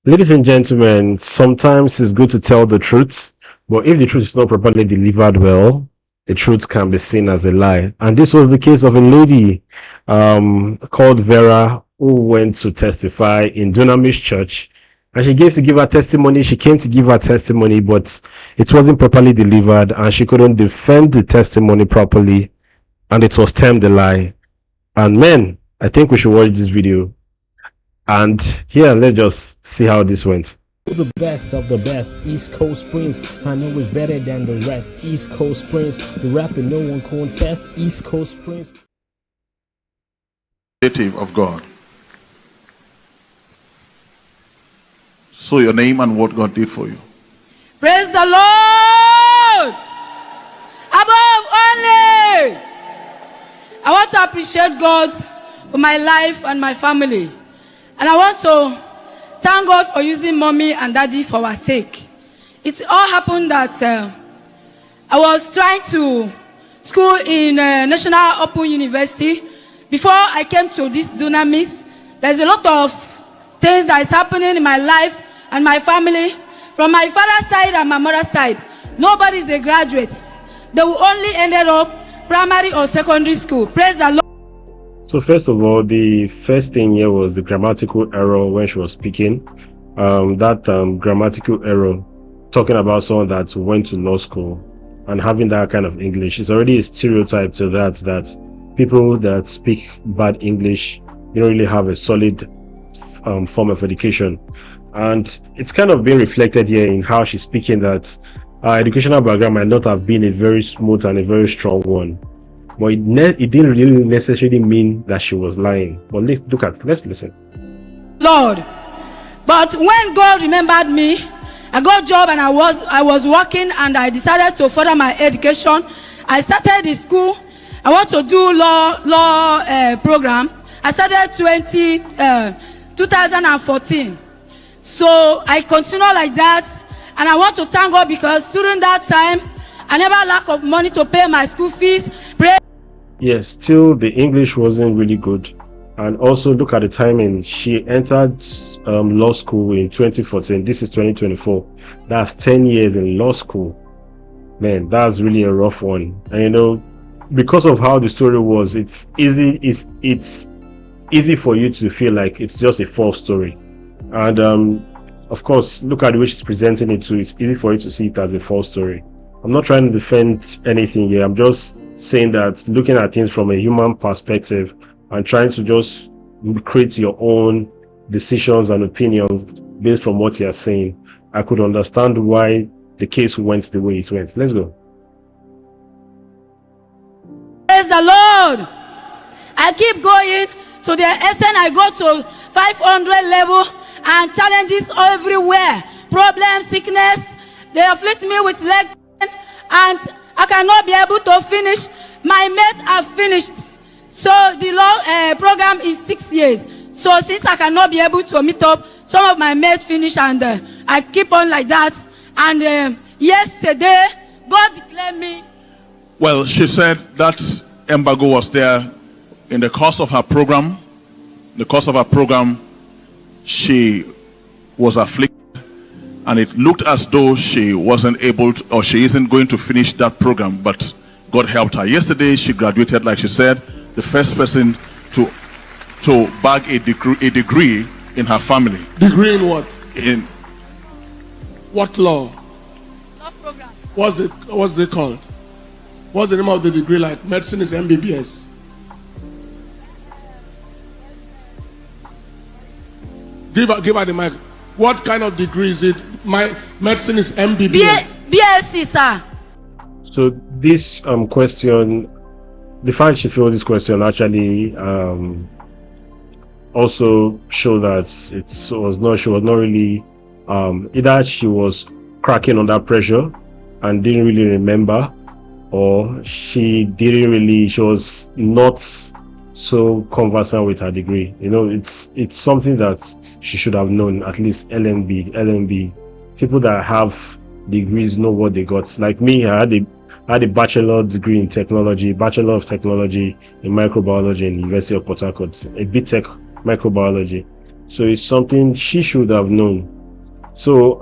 Ladies and gentlemen, sometimes it's good to tell the truth, but if the truth is not properly delivered well, the truth can be seen as a lie. And this was the case of a lady called Vera who went to testify in Dunamis church. And she came to give her testimony. She came to give her testimony, but it wasn't properly delivered, and she couldn't defend the testimony properly, and it was termed a lie. And men, I think we should watch this video. And here, let's just see how this went. The best of the best, East Coast Prince. I know it's better than the rest. East Coast Prince, the rapper no one contest. East Coast Prince. Of God. So your name and what God did for you. Praise the Lord. Above only, I want to appreciate God for my life and my family. And I want to thank God for using mommy and daddy for our sake. It all happened that I was trying to school in National Open University. Before I came to this Dunamis, there's a lot of things that is happening in my life and my family. From my father's side and my mother's side, nobody is a graduate. They will only ended up primary or secondary school. Praise the Lord. So first of all, the first thing here was the grammatical error when she was speaking. Grammatical error, talking about someone that went to law school and having that kind of English, is already a stereotype to that people that speak bad English, they don't really have a solid form of education. And it's kind of being reflected here in how she's speaking, that her educational background might not have been a very smooth and a very strong one. But it didn't really necessarily mean that she was lying. But let's listen. Lord, but when God remembered me, I got a job and I was working, and I decided to further my education. I started the school. I want to do law program. I started 2014. So I continue like that, and I want to thank God because during that time, I never lack of money to pay my school fees. Yes, still the English wasn't really good. And also look at the timing. She entered law school in 2014. This is 2024. That's 10 years in law school. Man, that's really a rough one. And because of how the story was, it's easy for you to feel like it's just a false story. And of course, look at the way she's presenting it too. It's easy for you to see it as a false story. I'm not trying to defend anything here. I'm just saying that looking at things from a human perspective and trying to just create your own decisions and opinions based from what you're saying, I could understand why the case went the way it went. Let's go. Praise the Lord. I keep going to the extent I go to 500 level, and challenges everywhere. Problems, sickness, they afflict me with leg pain, and I cannot be able to finish. My mates have finished. So the law program is 6 years. So since I cannot be able to meet up, some of my mates finish, and I keep on like that. And yesterday, God declared me. Well, she said that embargo was there in the course of her program. The course of her program, she was afflicted, and it looked as though she wasn't able to, or she isn't going to finish that program, but God helped her. Yesterday, she graduated, like she said, the first person to bag a degree in her family. Degree in what? In what law? Law program. What's it called? What's the name of the degree? Like medicine is MBBS. Give her the mic. What kind of degree is it? My medicine is MBBS. BSc, sir. So this question, the fact she filled this question actually also showed that she was not really either she was cracking under pressure and didn't really remember, or she was not so conversant with her degree. It's something that she should have known. At least LNB people that have degrees know what they got. Like me, I had a bachelor degree in technology, bachelor of technology in microbiology in University of Port Harcourt, a BTech microbiology. So it's something she should have known. So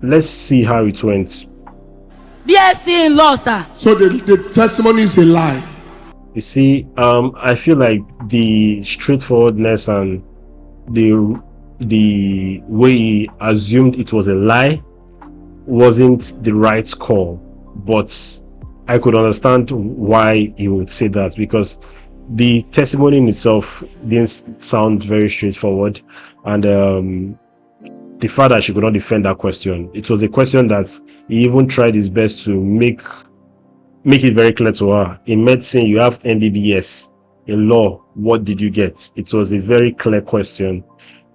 let's see how it went. BSc in law, sir. So the testimony is a lie. You see, I feel like the straightforwardness and the way he assumed it was a lie wasn't the right call, but I could understand why he would say that, because the testimony in itself didn't sound very straightforward, and the fact that she could not defend that question, it was a question that he even tried his best to make it very clear to her. In medicine, you have MBBS. In law, what did you get? It was a very clear question,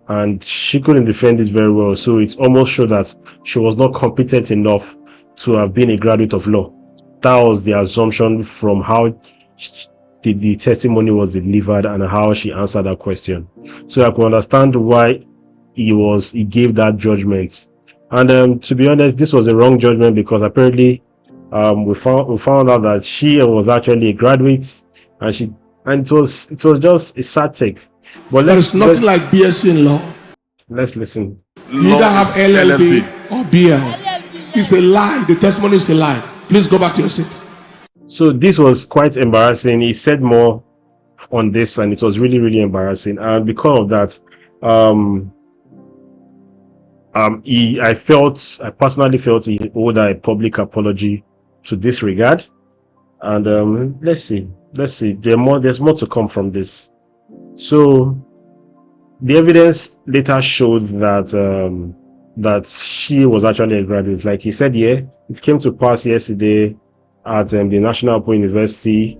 and she couldn't defend it very well. So it almost showed that she was not competent enough to have been a graduate of law. That was the assumption from how the testimony was delivered and how she answered that question. So I could understand why he gave that judgment. And to be honest, this was a wrong judgment, because apparently we found out that she was actually a graduate, and it was just a sad take. But There's nothing like BSc in law. let's listen. You either have LLB or BL. It's a lie. The testimony is a lie. Please go back to your seat. So this was quite embarrassing. He said more on this, and it was really, really embarrassing. And because of that, I personally felt he owed a public apology to this regard. And let's see. There's more to come from this. So the evidence later showed that she was actually a graduate. Like he said, yeah, it came to pass yesterday at the National Open University.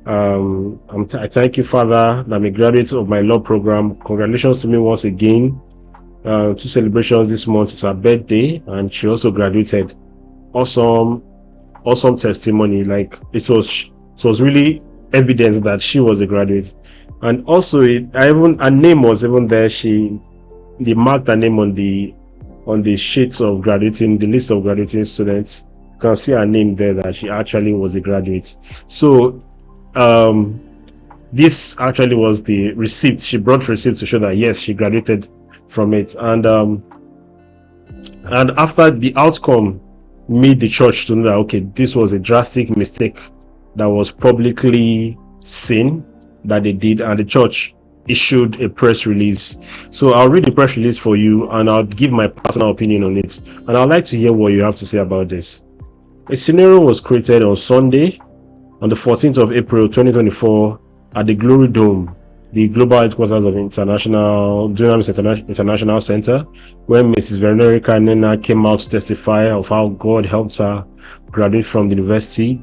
I thank you, Father, that I'm a graduate of my law program. Congratulations to me once again. 2 celebrations this month. It's her birthday, and she also graduated. Awesome testimony. Like it was really evidence that she was a graduate. And also her name was even there. They marked her name on the sheets of graduating, the list of graduating students. You can see her name there, that she actually was a graduate. So this actually was the receipt. She brought receipt to show that yes, she graduated from it. And after the outcome made the church to know that okay, this was a drastic mistake that was publicly seen that they did, and the church issued a press release. So I'll read the press release for you, and I'll give my personal opinion on it, and I'd like to hear what you have to say about this. A scenario was created on Sunday, on the 14th of April 2024, at the Glory Dome, the global headquarters of Dunamis International Center, when Mrs. Veronica Nena came out to testify of how God helped her graduate from the university,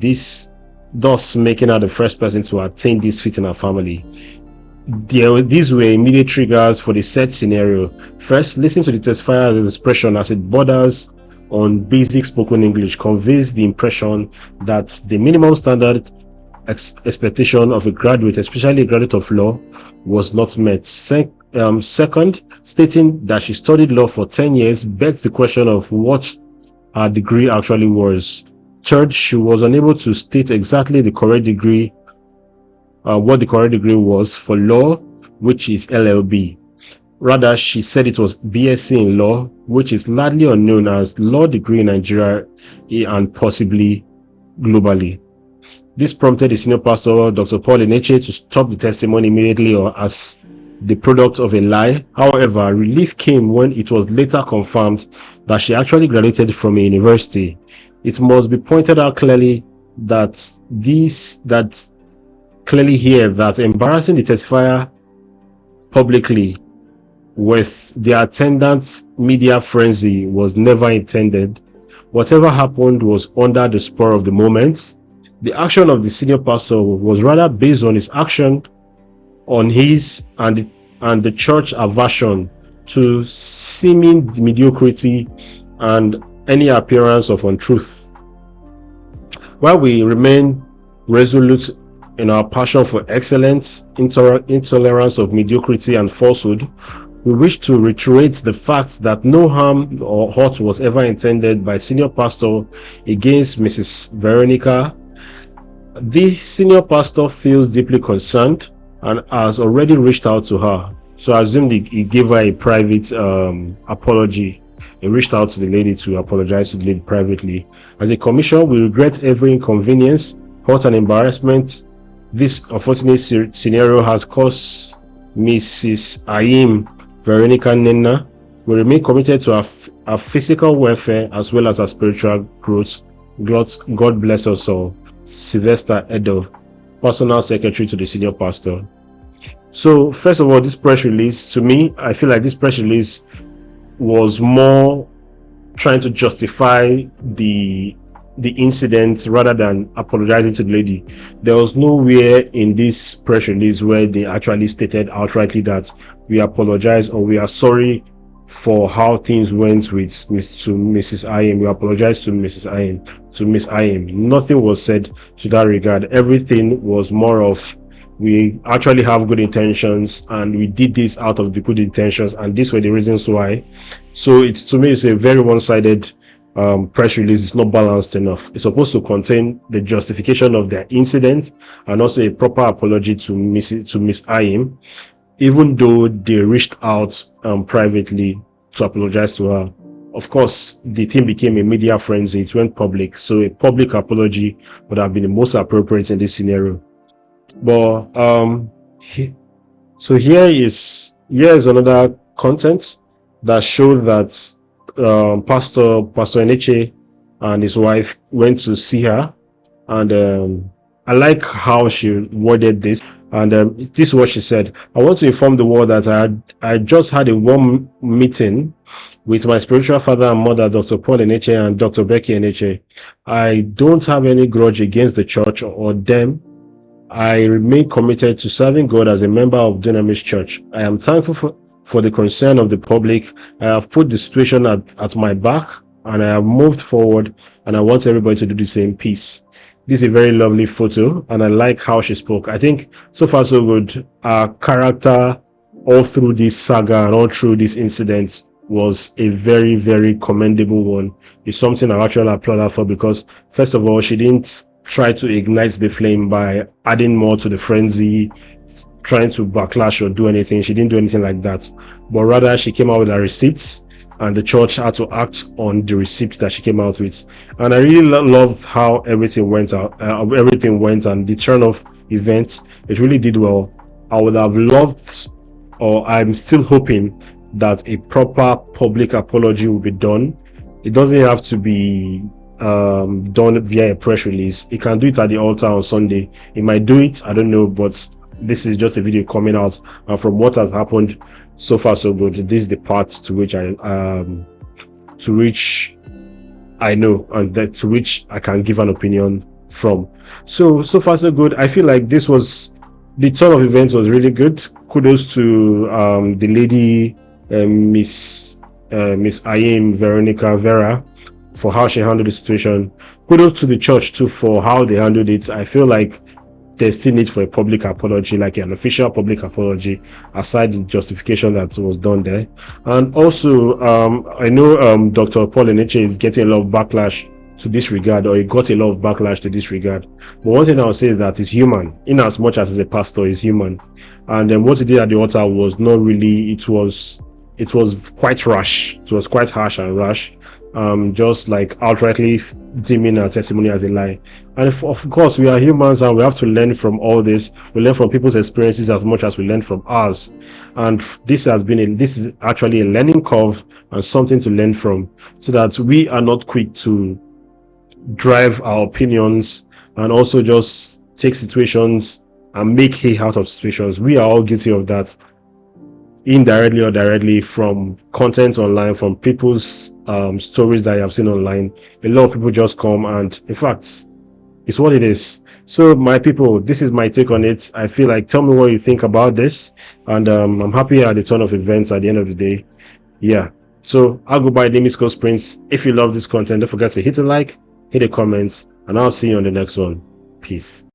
thus making her the first person to attain this feat in her family. These were immediate triggers for the said scenario. First, listen to the testifier's expression as it borders on basic spoken English conveys the impression that the minimum standard expectation of a graduate, especially a graduate of law, was not met. Second, stating that she studied law for 10 years begs the question of what her degree actually was. Third, she was unable to state exactly the correct degree, what the correct degree was for law, which is LLB. Rather, she said it was BSc in law, which is largely unknown as law degree in Nigeria and possibly globally. This prompted the senior pastor, Dr. Paul Eneche, to stop the testimony immediately or as the product of a lie. However, relief came when it was later confirmed that she actually graduated from a university. It must be pointed out clearly that embarrassing the testifier publicly with the attendant media frenzy was never intended. Whatever happened was under the spur of the moment. The action of the senior pastor was rather based on his action on his and the church aversion to seeming mediocrity and any appearance of untruth. While we remain resolute in our passion for excellence, intolerance of mediocrity and falsehood, we wish to reiterate the fact that no harm or hurt was ever intended by senior pastor against Mrs. Veronica. The senior pastor feels deeply concerned and has already reached out to her. So I assumed he gave her a private apology. He reached out to the lady to apologize to the lady privately. As a commission, we regret every inconvenience, hurt, and embarrassment this unfortunate scenario has caused Mrs. Ayim Veronica Nena. We remain committed to our physical welfare as well as our spiritual growth. God bless us all. Sylvester Edo, personal secretary to the senior pastor. So first of all, this press release, to me, I feel like this press release was more trying to justify the incident rather than apologizing to the lady. There was nowhere in this press release where they actually stated outrightly that we apologize or we are sorry for how things went with Mrs. Ayim. We apologize to Mrs. Ayim, to Miss Ayim. Nothing was said to that regard. Everything was more of, we actually have good intentions and we did this out of the good intentions, and these were the reasons why. So it's, to me, it's a very one-sided press release. It's not balanced enough. It's supposed to contain the justification of their incident and also a proper apology to Miss Ayim, even though they reached out privately to apologize to her. Of course, the thing became a media frenzy. It went public, so a public apology would have been the most appropriate in this scenario. But so here is another content that showed that Pastor Eneche and his wife went to see her, and I like how she worded this. And this is what she said: I want to inform the world that I just had a warm meeting with my spiritual father and mother, Dr. Paul Eneche and Dr. Becky Eneche. I don't have any grudge against the church or them. I remain committed to serving God as a member of Dunamis Church. I am thankful for the concern of the public. I have put the situation at my back and I have moved forward, and I want everybody to do the same. Peace. This is a very lovely photo, and I like how she spoke. I think so far so good. Our character all through this saga and all through this incident was a very, very commendable one. It's something I actually applaud her for, because first of all, she didn't try to ignite the flame by adding more to the frenzy, trying to backlash or do anything. She didn't do anything like that, but rather she came out with her receipts, and the church had to act on the receipts that she came out with. And I really loved how everything went and the turn of events, it really did well. I would have loved, or I'm still hoping, that a proper public apology will be done. It doesn't have to be done via a press release. It can do it at the altar on Sunday. It might do it, I don't know, but this is just a video coming out, and from what has happened so far so good. This is the part to which I know, and that to which I can give an opinion from. So far so good. I feel like this was, the turn of events was really good. Kudos to the lady, Miss Ayim Veronica Vera, for how she handled the situation. Kudos to the church too for how they handled it. I feel like there's still need for a public apology, like an official public apology, aside the justification that was done there. And also, I know Dr. Paul Eneche is getting a lot of backlash to this regard, or he got a lot of backlash to this regard. But one thing I'll say is that he's human, in as much as he's a pastor, he's human. And then what he did at the altar was not really, it was quite rash. It was quite harsh and rash. Just like outrightly deeming our testimony as a lie. And of course, we are humans and we have to learn from all this. We learn from people's experiences as much as we learn from ours. And this is actually a learning curve and something to learn from, so that we are not quick to drive our opinions and also just take situations and make hay out of situations. We are all guilty of that, indirectly or directly, from content online, from people's stories that I have seen online. A lot of people just come, and in fact, it's what it is. So my people, this is my take on it. I feel like, tell me what you think about this, and I'm happy at the turn of events at the end of the day. Yeah, so I'll go by the name is Coach Prince. If you love this content, don't forget to hit a like, hit a comment, and I'll see you on the next one. Peace.